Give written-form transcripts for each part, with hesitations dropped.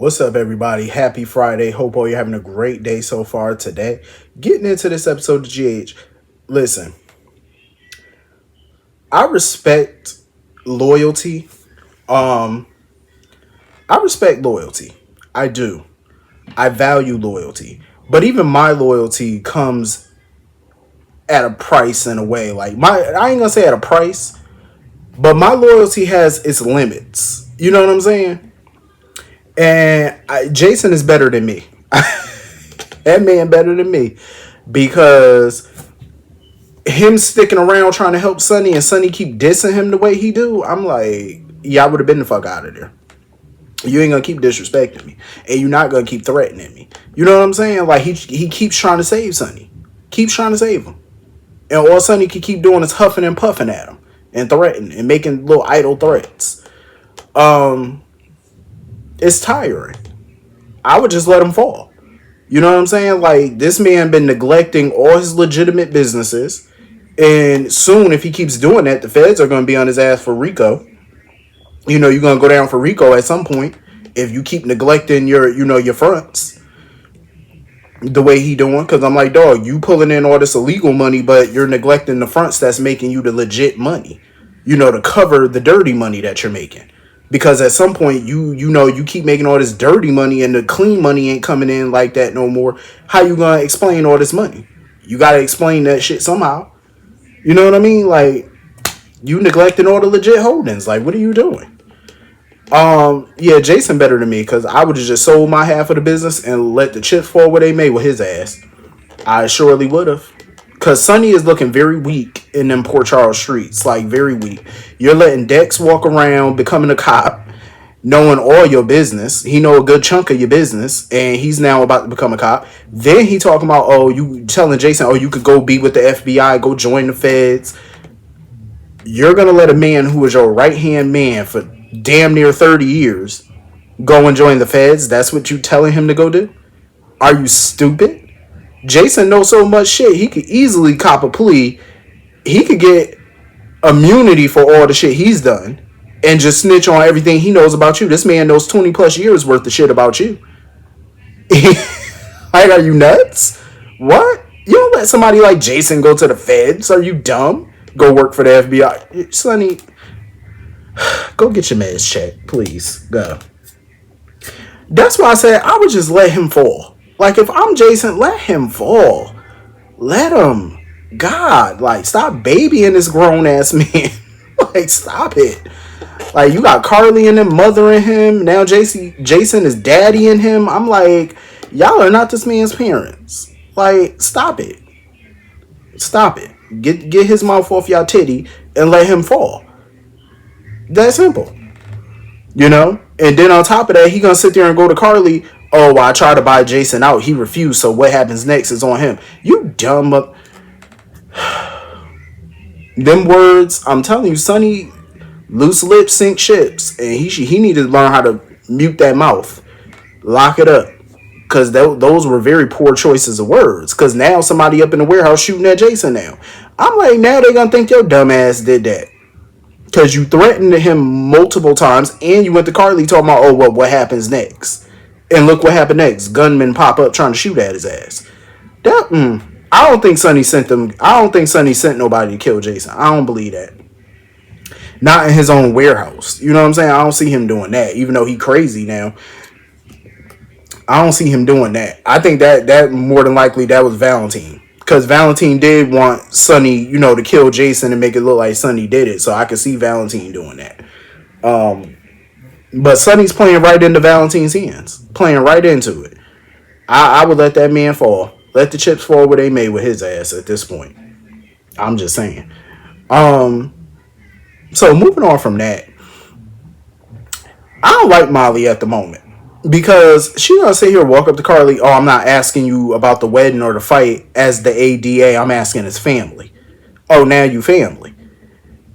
What's up, everybody? Happy Friday. Hope all you're having a great day so far today. Getting into this episode of GH. Listen, I respect loyalty. Um, I respect loyalty. I do. I value loyalty. But even my loyalty comes at a price in a way. I ain't gonna say at a price, but my loyalty has its limits. You know what I'm saying? Jason is better than me. That man better than me because him sticking around trying to help Sonny and Sonny keep dissing him the way he do. I'm like, yeah, I would have been the fuck out of there. You ain't gonna keep disrespecting me, and you're not gonna keep threatening me. You know what I'm saying? Like he keeps trying to save Sonny, keeps trying to save him, and all Sonny can keep doing is huffing and puffing at him and threatening and making little idle threats. It's tiring. I would just let him fall. You know what I'm saying? Like, this man been neglecting all his legitimate businesses. And soon, if he keeps doing that, the feds are going to be on his ass for RICO. You know, you're going to go down for RICO at some point if you keep neglecting your fronts the way he doing. Because I'm like, dog, you pulling in all this illegal money, but you're neglecting the fronts that's making you the legit money. You know, to cover the dirty money that you're making. Because at some point, you keep making all this dirty money and the clean money ain't coming in like that no more. How you gonna explain all this money? You gotta explain that shit somehow. You know what I mean? Like, you neglecting all the legit holdings. Like, what are you doing? Yeah, Jason better than me because I would have just sold my half of the business and let the chips fall where they may with his ass. I surely would have. Because Sonny is looking very weak in them Port Charles streets. Like, very weak. You're letting Dex walk around, becoming a cop, knowing all your business. He know a good chunk of your business. And he's now about to become a cop. Then he talking about, oh, you telling Jason, oh, you could go be with the FBI, go join the feds. You're going to let a man who was your right-hand man for damn near 30 years go and join the feds? That's what you telling him to go do? Are you stupid? Jason knows so much shit, he could easily cop a plea. He could get immunity for all the shit he's done and just snitch on everything he knows about you. This man knows 20 plus years worth of shit about you. Like, are you nuts? What? You don't let somebody like Jason go to the feds. Are you dumb? Go work for the FBI. Sonny, go get your meds checked, please. Go. That's why I said I would just let him fall. Like, if I'm Jason, let him fall. Let him. God, like, stop babying this grown-ass man. Like, stop it. Like, you got Carly and them mothering him. Now Jason is daddying him. I'm like, y'all are not this man's parents. Like, stop it. Stop it. Get his mouth off y'all titty and let him fall. That simple. You know? And then on top of that, he gonna sit there and go to Carly. Oh, well, I tried to buy Jason out. He refused. So what happens next is on him. You dumb up. Them words, I'm telling you, Sonny, loose lips sink ships. And he needed to learn how to mute that mouth. Lock it up. Because those were very poor choices of words. Because now somebody up in the warehouse shooting at Jason now. I'm like, now they going to think your dumb ass did that. Because you threatened him multiple times. And you went to Carly talking about, oh, well, what happens next? And look what happened next. Gunmen pop up trying to shoot at his ass. I don't think Sonny sent them. I don't think Sonny sent nobody to kill Jason. I don't believe that. Not in his own warehouse. You know what I'm saying? I don't see him doing that. Even though he crazy now. I don't see him doing that. I think that more than likely that was Valentine. Because Valentine did want Sonny, to kill Jason and make it look like Sonny did it. So I could see Valentine doing that. But Sonny's playing right into Valentine's hands. Playing right into it. I would let that man fall. Let the chips fall where they may with his ass at this point. I'm just saying. So moving on from that. I don't like Molly at the moment. Because she gonna sit here and walk up to Carly. Oh, I'm not asking you about the wedding or the fight as the ADA. I'm asking his family. Oh, now you family.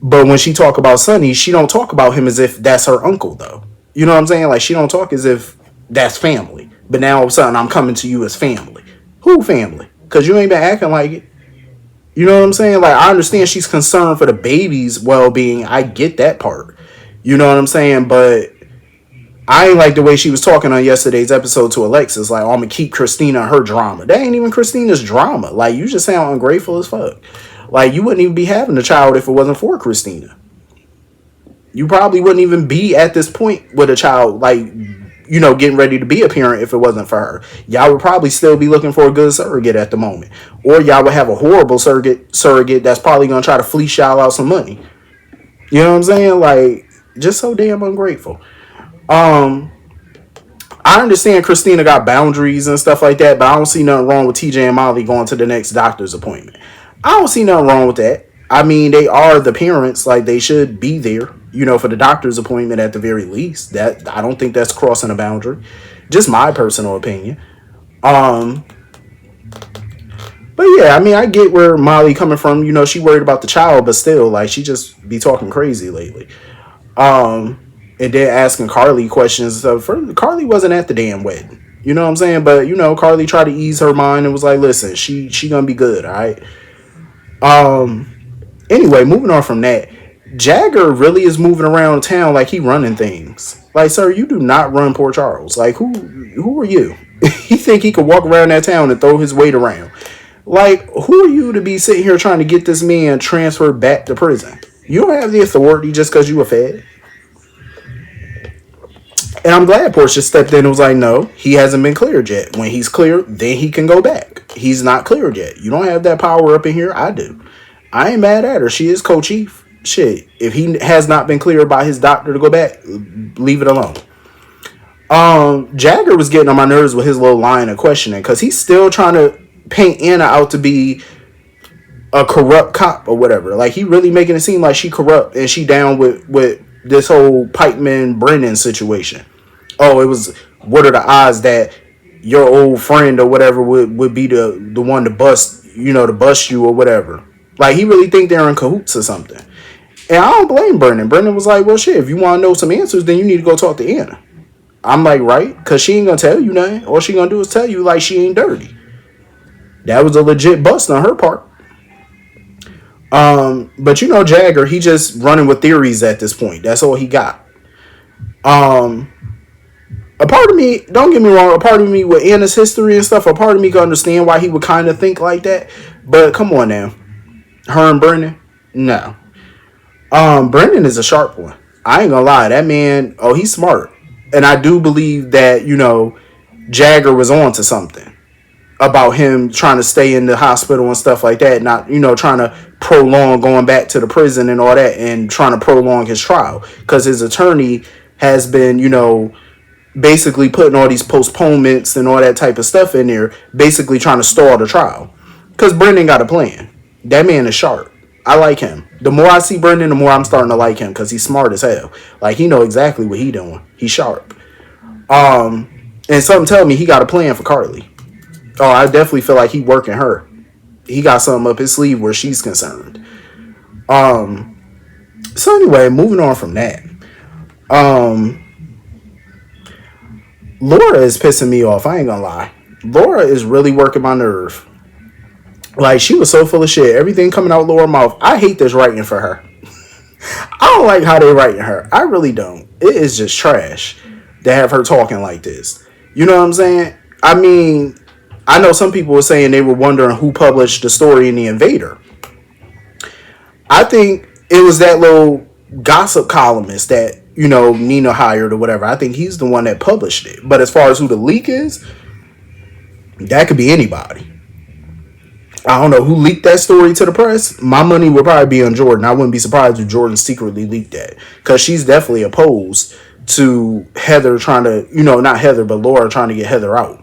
But when she talk about Sonny, she don't talk about him as if that's her uncle, though. You know what I'm saying? Like, she don't talk as if that's family. But now all of a sudden, I'm coming to you as family. Who family? Because you ain't been acting like it. You know what I'm saying? Like, I understand she's concerned for the baby's well-being. I get that part. You know what I'm saying? But I ain't like the way she was talking on yesterday's episode to Alexis. Like, oh, I'm gonna keep Christina her drama. That ain't even Christina's drama. Like, you just sound ungrateful as fuck. Like, you wouldn't even be having a child if it wasn't for Christina. You probably wouldn't even be at this point with a child, like, getting ready to be a parent if it wasn't for her. Y'all would probably still be looking for a good surrogate at the moment. Or y'all would have a horrible surrogate that's probably gonna try to fleece y'all out some money. You know what I'm saying? Like, just so damn ungrateful. Um, I understand Christina got boundaries and stuff like that, but I don't see nothing wrong with TJ and Molly going to the next doctor's appointment. I don't see nothing wrong with that. I mean, they are the parents, like they should be there, for the doctor's appointment at the very least. That I don't think that's crossing a boundary. Just my personal opinion. Um, but yeah, I mean, I get where Molly coming from. She worried about the child, but still, like, she just be talking crazy lately. And then asking Carly questions. Carly wasn't at the damn wedding. You know what I'm saying? But Carly tried to ease her mind and was like, "Listen, she gonna be good, all right." Anyway, moving on from that, Jagger really is moving around town like he running things. Like, sir, you do not run Port Charles. Like, who are you? He think he could walk around that town and throw his weight around. Like, who are you to be sitting here trying to get this man transferred back to prison? You don't have the authority just because you a fed. And I'm glad Portia stepped in and was like, no, he hasn't been cleared yet. When he's cleared, then he can go back. He's not cleared yet. You don't have that power up in here. I do. I ain't mad at her. She is co-chief. Shit. If he has not been cleared by his doctor to go back, leave it alone. Jagger was getting on my nerves with his little line of questioning because he's still trying to paint Anna out to be a corrupt cop or whatever. Like, he really making it seem like she corrupt and she down with this whole Pikeman Brennan situation. Oh, it was, what are the odds that your old friend or whatever would be the one to bust you or whatever. Like, he really think they're in cahoots or something. And I don't blame Brennan. Brennan was like, well, shit, if you want to know some answers, then you need to go talk to Anna. I'm like, right? Because she ain't going to tell you nothing. All she going to do is tell you like she ain't dirty. That was a legit bust on her part. But Jagger, he just running with theories at this point. That's all he got. A part of me, don't get me wrong, a part of me with Anna's history and stuff, a part of me can understand why he would kind of think like that. But come on now. Her and Brennan? No. Brennan is a sharp one. I ain't gonna lie. That man, oh, he's smart. And I do believe that, Jagger was on to something about him trying to stay in the hospital and stuff like that. Not, trying to prolong going back to the prison and all that and trying to prolong his trial. Because his attorney has been, basically putting all these postponements and all that type of stuff in there, basically trying to stall the trial. Because Brendan got a plan. That man is sharp. I like him. The more I see Brendan, the more I'm starting to like him because he's smart as hell. Like, he know exactly what he doing. He's sharp. And something tell me he got a plan for Carly. Oh, I definitely feel like he working her. He got something up his sleeve where she's concerned. So anyway, moving on from that. Laura is pissing me off. I ain't gonna lie. Laura is really working my nerve. Like, she was so full of shit. Everything coming out Laura's mouth. I hate this writing for her. I don't like how they writing her. I really don't. It is just trash to have her talking like this. You know what I'm saying? I mean, I know some people were saying they were wondering who published the story in The Invader. I think it was that little gossip columnist that, Nina hired or whatever. I think he's the one that published it. But as far as who the leak is, that could be anybody. I don't know who leaked that story to the press. My money would probably be on Jordan. I wouldn't be surprised if Jordan secretly leaked that. Because she's definitely opposed to Heather trying to, not Heather, but Laura trying to get Heather out.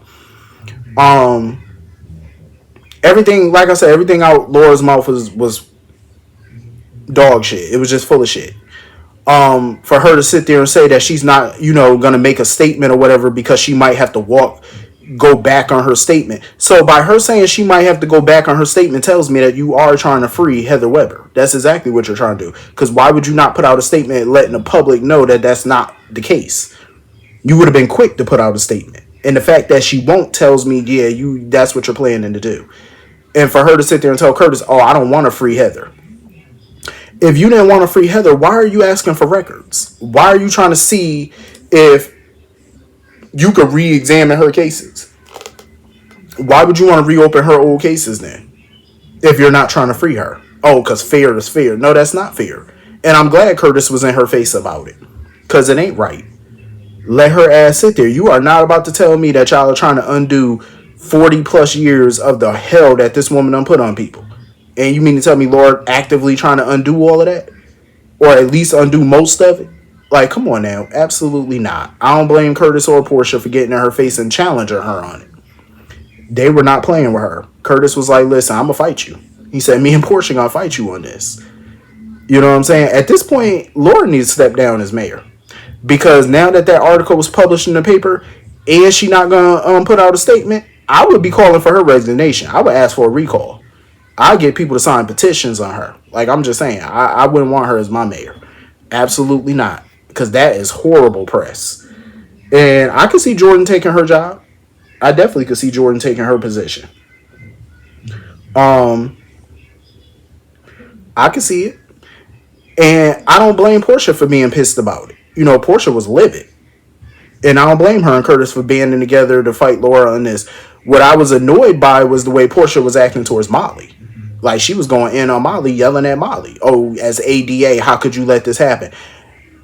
Everything, like I said, everything out Laura's mouth was dog shit. It was just full of shit. For her to sit there and say that she's not, going to make a statement or whatever because she might have to go back on her statement. So by her saying she might have to go back on her statement tells me that you are trying to free Heather Weber. That's exactly what you're trying to do. Because why would you not put out a statement letting the public know that that's not the case? You would have been quick to put out a statement. And the fact that she won't tells me, yeah, that's what you're planning to do. And for her to sit there and tell Curtis, oh, I don't want to free Heather. If you didn't want to free Heather, why are you asking for records? Why are you trying to see if You could re-examine her cases. Why would you want to reopen her old cases then? If you're not trying to free her. Oh, because fair is fair. No, that's not fair. And I'm glad Curtis was in her face about it. Because it ain't right. Let her ass sit there. You are not about to tell me that y'all are trying to undo 40 plus years of the hell that this woman done put on people. And you mean to tell me Lord actively trying to undo all of that? Or at least undo most of it? Like, come on now. Absolutely not. I don't blame Curtis or Portia for getting in her face and challenging her on it. They were not playing with her. Curtis was like, listen, I'm going to fight you. He said, me and Portia going to fight you on this. You know what I'm saying? At this point, Laura needs to step down as mayor. Because now that article was published in the paper and she not going to put out a statement, I would be calling for her resignation. I would ask for a recall. I get people to sign petitions on her. Like, I'm just saying, I wouldn't want her as my mayor. Absolutely not. Because that is horrible press. And I could see Jordan taking her job. I definitely could see Jordan taking her position. I could see it. And I don't blame Portia for being pissed about it. You know, Portia was livid. And I don't blame her and Curtis for banding together to fight Laura on this. What I was annoyed by was the way Portia was acting towards Molly. Like, she was going in on Molly, yelling at Molly. Oh, as ADA, how could you let this happen?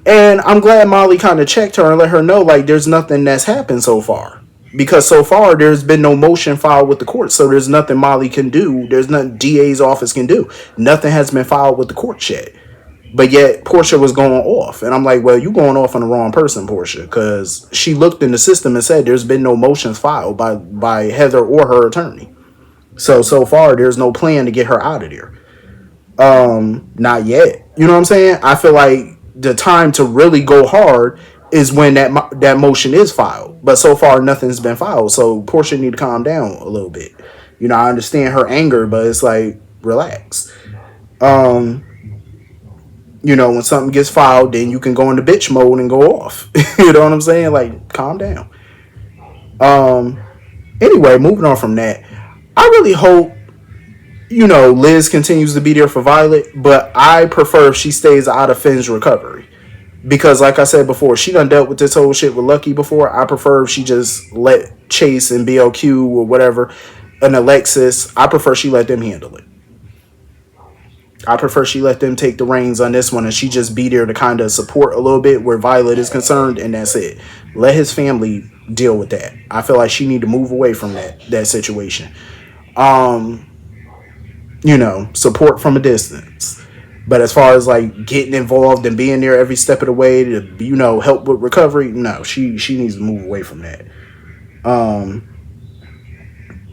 And I'm glad Molly kind of checked her and let her know, like, there's nothing that's happened so far. Because so far, there's been no motion filed with the court. So there's nothing Molly can do. There's nothing DA's office can do. Nothing has been filed with the court yet. But yet, Portia was going off. And I'm like, well, you going off on the wrong person, Portia. Because she looked in the system and said there's been no motions filed by Heather or her attorney. So far, there's no plan to get her out of there. Not yet. You know what I'm saying? I feel like the time to really go hard is when that motion is filed. But so far, nothing's been filed. So Portia need to calm down a little bit. You know, I understand her anger, but it's like, relax. You know, when something gets filed, then you can go into bitch mode and go off. You know what I'm saying? Like, calm down. Anyway, moving on from that, I really hope, you know, Liz continues to be there for Violet, but I prefer if she stays out of Finn's recovery. Because, like I said before, she done dealt with this whole shit with Lucky before. I prefer if she just let Chase and BLQ or whatever, and Alexis, I prefer she let them handle it. I prefer she let them take the reins on this one and she just be there to kind of support a little bit where Violet is concerned, and that's it. Let his family deal with that. I feel like she need to move away from that situation. You know, support from a distance. But as far as like getting involved and being there every step of the way to, you know, help with recovery, no, she needs to move away from that.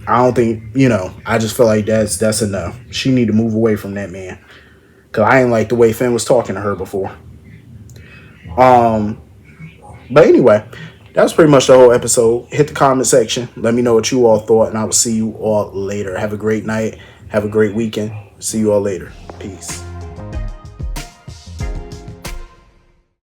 I don't think, you know, I just feel like that's enough. She need to move away from that man. Cause I ain't like the way Finn was talking to her before. But anyway, that's pretty much the whole episode. Hit the comment section. Let me know what you all thought, and I will see you all later. Have a great night. Have a great weekend. See you all later. Peace.